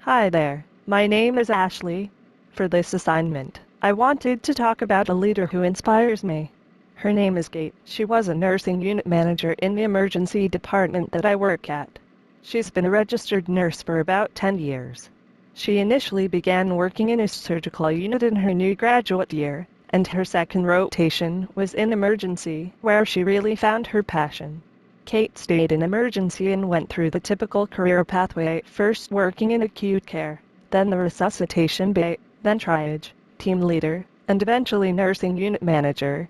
Hi there, my name is Ashley. For this assignment, I wanted to talk about a leader who inspires me. Her name is Kate. She was a nursing unit manager in the emergency department that I work at. She's been a registered nurse for about 10 years. She initially began working in a surgical unit in her new graduate year, and her second rotation was in emergency, where she really found her passion. Kate stayed in emergency and went through the typical career pathway, first working in acute care, then the resuscitation bay, then triage, team leader, and eventually nursing unit manager.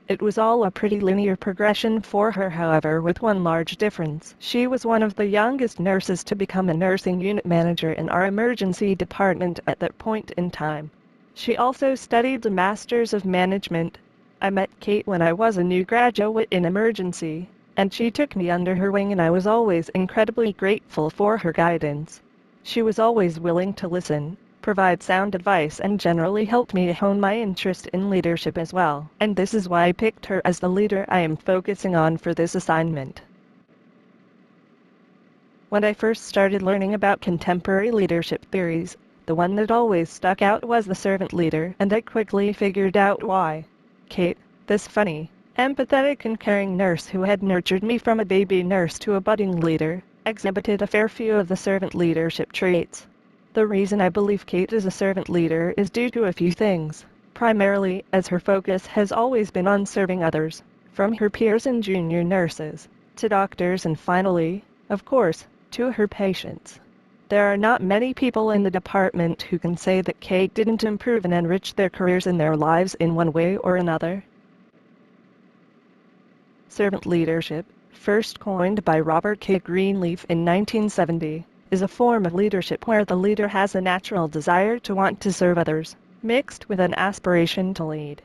It was all a pretty linear progression for her, however, with one large difference. She was one of the youngest nurses to become a nursing unit manager in our emergency department at that point in time. She also studied the Masters of Management. I met Kate when I was a new graduate in emergency, and she took me under her wing, and I was always incredibly grateful for her guidance. She was always willing to listen, provide sound advice, and generally helped me hone my interest in leadership as well. And this is why I picked her as the leader I am focusing on for this assignment. When I first started learning about contemporary leadership theories, the one that always stuck out was the servant leader, and I quickly figured out why. Kate, this funny, empathetic and caring nurse who had nurtured me from a baby nurse to a budding leader, exhibited a fair few of the servant leadership traits. The reason I believe Kate is a servant leader is due to a few things, primarily as her focus has always been on serving others, from her peers and junior nurses, to doctors, and finally, of course, to her patients. There are not many people in the department who can say that Kate didn't improve and enrich their careers and their lives in one way or another. Servant leadership, first coined by Robert K. Greenleaf in 1970, is a form of leadership where the leader has a natural desire to want to serve others, mixed with an aspiration to lead.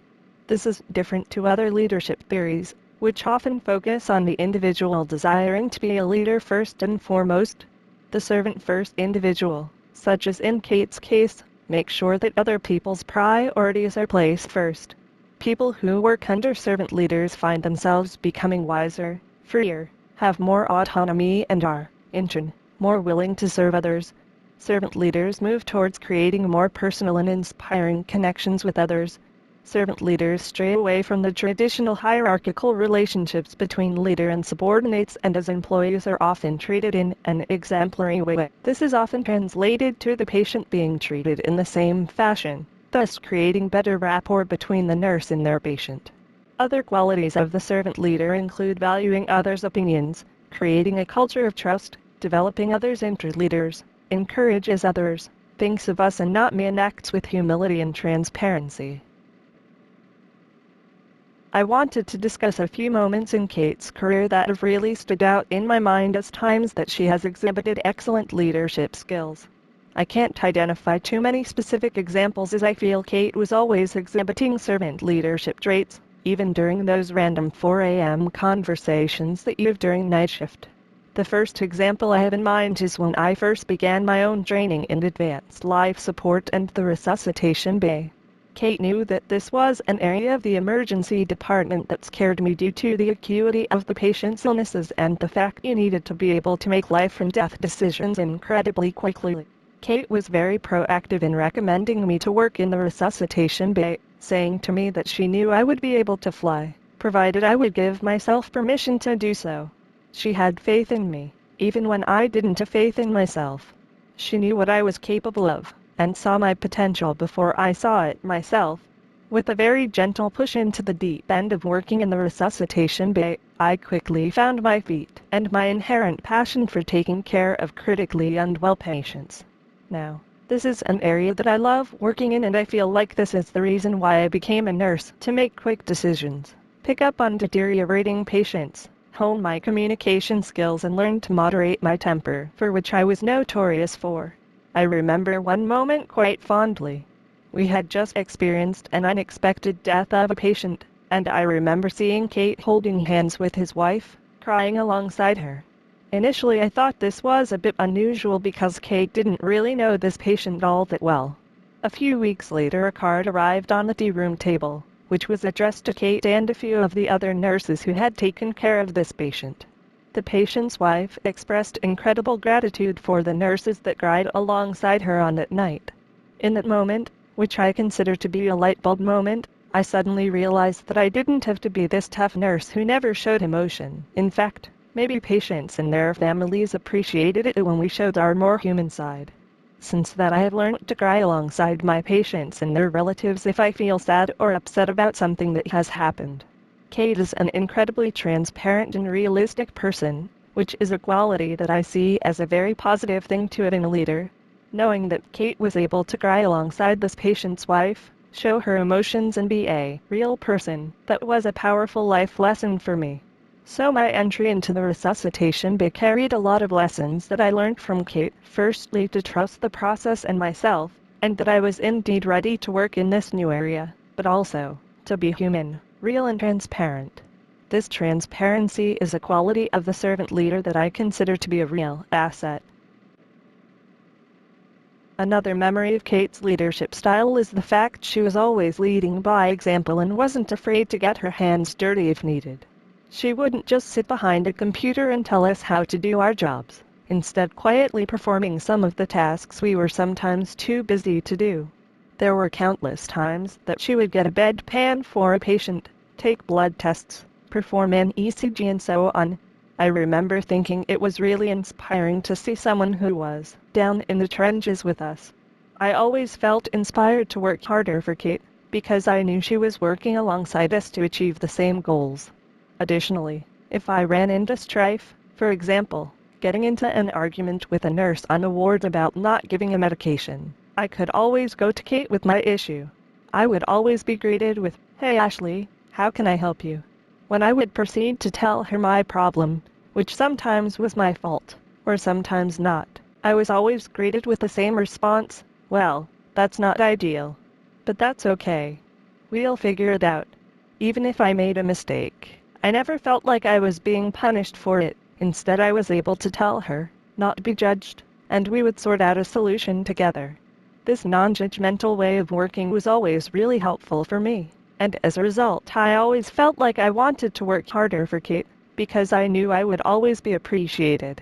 This is different to other leadership theories, which often focus on the individual desiring to be a leader first and foremost. The servant-first individual, such as in Kate's case, makes sure that other people's priorities are placed first. People who work under servant leaders find themselves becoming wiser, freer, have more autonomy, and are, in turn, more willing to serve others. Servant leaders move towards creating more personal and inspiring connections with others. Servant leaders stray away from the traditional hierarchical relationships between leader and subordinates, and as employees are often treated in an exemplary way. This is often translated to the patient being treated in the same fashion, thus creating better rapport between the nurse and their patient. Other qualities of the servant leader include valuing others' opinions, creating a culture of trust, developing others into leaders, encourages others, thinks of us and not me, and acts with humility and transparency. I wanted to discuss a few moments in Kate's career that have really stood out in my mind as times that she has exhibited excellent leadership skills. I can't identify too many specific examples, as I feel Kate was always exhibiting servant leadership traits, even during those random 4 a.m. conversations that you have during night shift. The first example I have in mind is when I first began my own training in advanced life support and the resuscitation bay. Kate knew that this was an area of the emergency department that scared me due to the acuity of the patient's illnesses and the fact you needed to be able to make life and death decisions incredibly quickly. Kate was very proactive in recommending me to work in the resuscitation bay, saying to me that she knew I would be able to fly, provided I would give myself permission to do so. She had faith in me, even when I didn't have faith in myself. She knew what I was capable of, and saw my potential before I saw it myself. With a very gentle push into the deep end of working in the resuscitation bay, I quickly found my feet and my inherent passion for taking care of critically unwell patients. Now, this is an area that I love working in, and I feel like this is the reason why I became a nurse: to make quick decisions, pick up on deteriorating patients, hone my communication skills, and learn to moderate my temper, for which I was notorious for. I remember one moment quite fondly. We had just experienced an unexpected death of a patient, and I remember seeing Kate holding hands with his wife, crying alongside her. Initially I thought this was a bit unusual because Kate didn't really know this patient all that well. A few weeks later a card arrived on the tea room table, which was addressed to Kate and a few of the other nurses who had taken care of this patient. The patient's wife expressed incredible gratitude for the nurses that cried alongside her on that night. In that moment, which I consider to be a light bulb moment, I suddenly realized that I didn't have to be this tough nurse who never showed emotion. In fact, maybe patients and their families appreciated it when we showed our more human side. Since that, I have learned to cry alongside my patients and their relatives if I feel sad or upset about something that has happened. Kate is an incredibly transparent and realistic person, which is a quality that I see as a very positive thing to have in a leader. Knowing that Kate was able to cry alongside this patient's wife, show her emotions and be a real person, that was a powerful life lesson for me. So my entry into the resuscitation bay carried a lot of lessons that I learned from Kate. Firstly, to trust the process and myself, and that I was indeed ready to work in this new area, but also to be human, real and transparent. This transparency is a quality of the servant leader that I consider to be a real asset. Another memory of Kate's leadership style is the fact she was always leading by example and wasn't afraid to get her hands dirty if needed. She wouldn't just sit behind a computer and tell us how to do our jobs, instead quietly performing some of the tasks we were sometimes too busy to do. There were countless times that she would get a bedpan for a patient, take blood tests, perform an ECG and so on. I remember thinking it was really inspiring to see someone who was down in the trenches with us. I always felt inspired to work harder for Kate, because I knew she was working alongside us to achieve the same goals. Additionally, if I ran into strife, for example, getting into an argument with a nurse on the ward about not giving a medication, I could always go to Kate with my issue. I would always be greeted with, "Hey Ashley, how can I help you?" When I would proceed to tell her my problem, which sometimes was my fault, or sometimes not, I was always greeted with the same response, "Well, that's not ideal. But that's okay. We'll figure it out." Even if I made a mistake, I never felt like I was being punished for it. Instead, I was able to tell her, not be judged, and we would sort out a solution together. This non-judgmental way of working was always really helpful for me, and as a result, I always felt like I wanted to work harder for Kate, because I knew I would always be appreciated.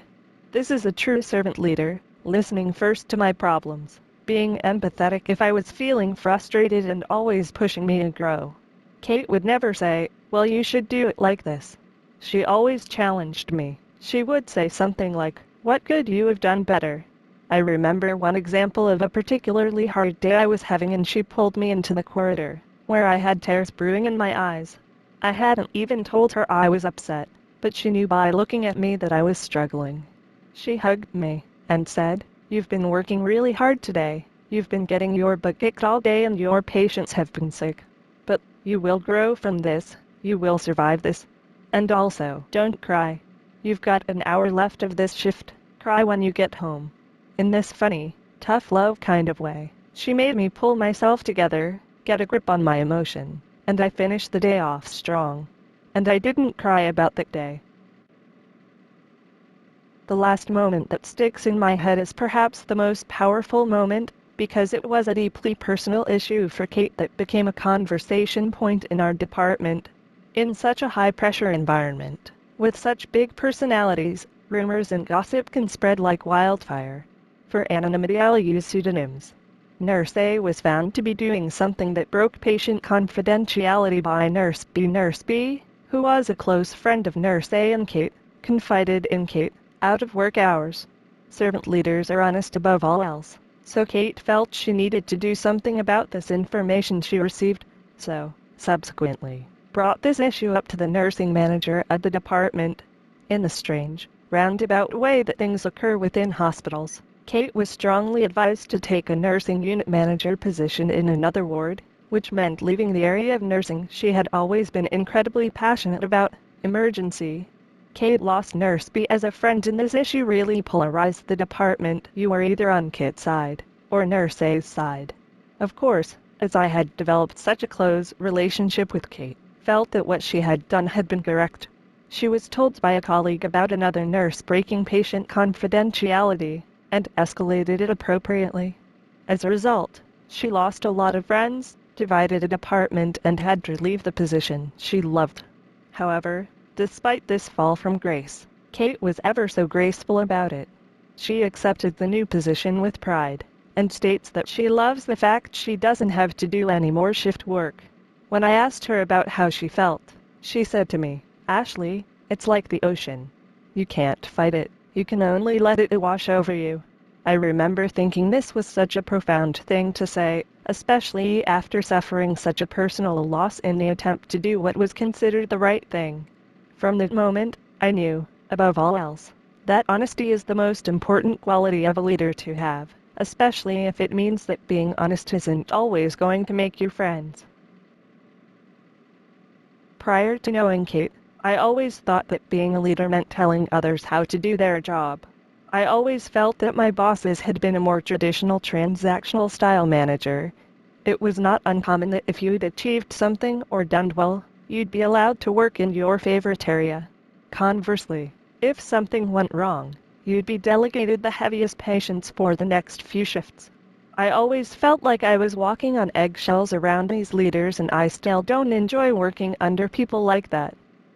This is a true servant leader, listening first to my problems, being empathetic if I was feeling frustrated, and always pushing me to grow. Kate would never say, "Well, you should do it like this." She always challenged me. She would say something like, "What could you have done better?" I remember one example of a particularly hard day I was having, and she pulled me into the corridor, where I had tears brewing in my eyes. I hadn't even told her I was upset, but she knew by looking at me that I was struggling. She hugged me and said, "You've been working really hard today. You've been getting your butt kicked all day and your patients have been sick. But you will grow from this. You will survive this. And also, don't cry. You've got an hour left of this shift. Cry when you get home." In this funny, tough love kind of way, she made me pull myself together, get a grip on my emotion, and I finished the day off strong. And I didn't cry about that day. The last moment that sticks in my head is perhaps the most powerful moment, because it was a deeply personal issue for Kate that became a conversation point in our department. In such a high-pressure environment, with such big personalities, rumors and gossip can spread like wildfire. For anonymity, I'll use pseudonyms. Nurse A was found to be doing something that broke patient confidentiality by Nurse B. Nurse B, who was a close friend of Nurse A and Kate, confided in Kate, out of work hours. Servant leaders are honest above all else, so Kate felt she needed to do something about this information she received, so, subsequently, brought this issue up to the nursing manager at the department. In the strange, roundabout way that things occur within hospitals, Kate was strongly advised to take a nursing unit manager position in another ward, which meant leaving the area of nursing she had always been incredibly passionate about, emergency. Kate lost Nurse B as a friend, and this issue really polarized the department. You were either on Kate's side, or Nurse A's side. Of course, as I had developed such a close relationship with Kate, felt that what she had done had been correct. She was told by a colleague about another nurse breaking patient confidentiality, and escalated it appropriately. As a result, she lost a lot of friends, divided a department, and had to leave the position she loved. However, despite this fall from grace, Kate was ever so graceful about it. She accepted the new position with pride, and states that she loves the fact she doesn't have to do any more shift work. When I asked her about how she felt, she said to me, "Ashley, it's like the ocean. You can't fight it, you can only let it wash over you." I remember thinking this was such a profound thing to say, especially after suffering such a personal loss in the attempt to do what was considered the right thing. From that moment, I knew, above all else, that honesty is the most important quality of a leader to have, especially if it means that being honest isn't always going to make you friends. Prior to knowing Kate, I always thought that being a leader meant telling others how to do their job. I always felt that my bosses had been a more traditional transactional style manager. It was not uncommon that if you'd achieved something or done well, you'd be allowed to work in your favorite area. Conversely, if something went wrong, you'd be delegated the heaviest patience for the next few shifts. I always felt like I was walking on eggshells around these leaders, and I still don't enjoy working under people like that.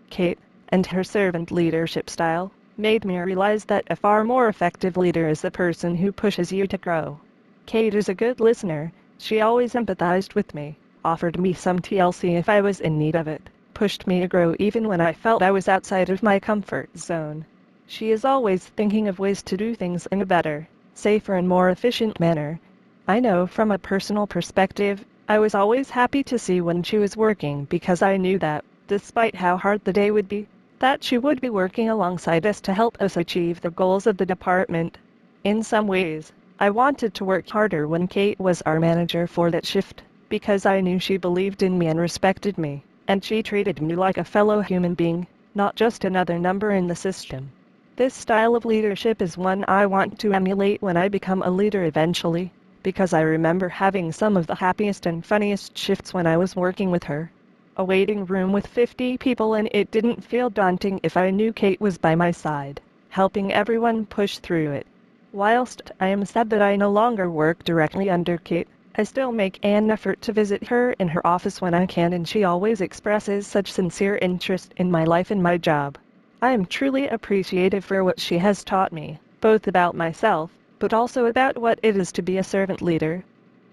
Kate, and her servant leadership style, made me realize that a far more effective leader is the person who pushes you to grow. Kate is a good listener. She always empathized with me, offered me some TLC if I was in need of it, pushed me to grow even when I felt I was outside of my comfort zone. She is always thinking of ways to do things in a better, safer and more efficient manner. I know from a personal perspective, I was always happy to see when she was working because I knew that, despite how hard the day would be, that she would be working alongside us to help us achieve the goals of the department. In some ways, I wanted to work harder when Kate was our manager for that shift, because I knew she believed in me and respected me, and she treated me like a fellow human being, not just another number in the system. This style of leadership is one I want to emulate when I become a leader eventually, because I remember having some of the happiest and funniest shifts when I was working with her. A waiting room with 50 people, and it didn't feel daunting if I knew Kate was by my side, helping everyone push through it. Whilst I am sad that I no longer work directly under Kate, I still make an effort to visit her in her office when I can, and she always expresses such sincere interest in my life and my job. I am truly appreciative for what she has taught me, both about myself, but also about what it is to be a servant leader.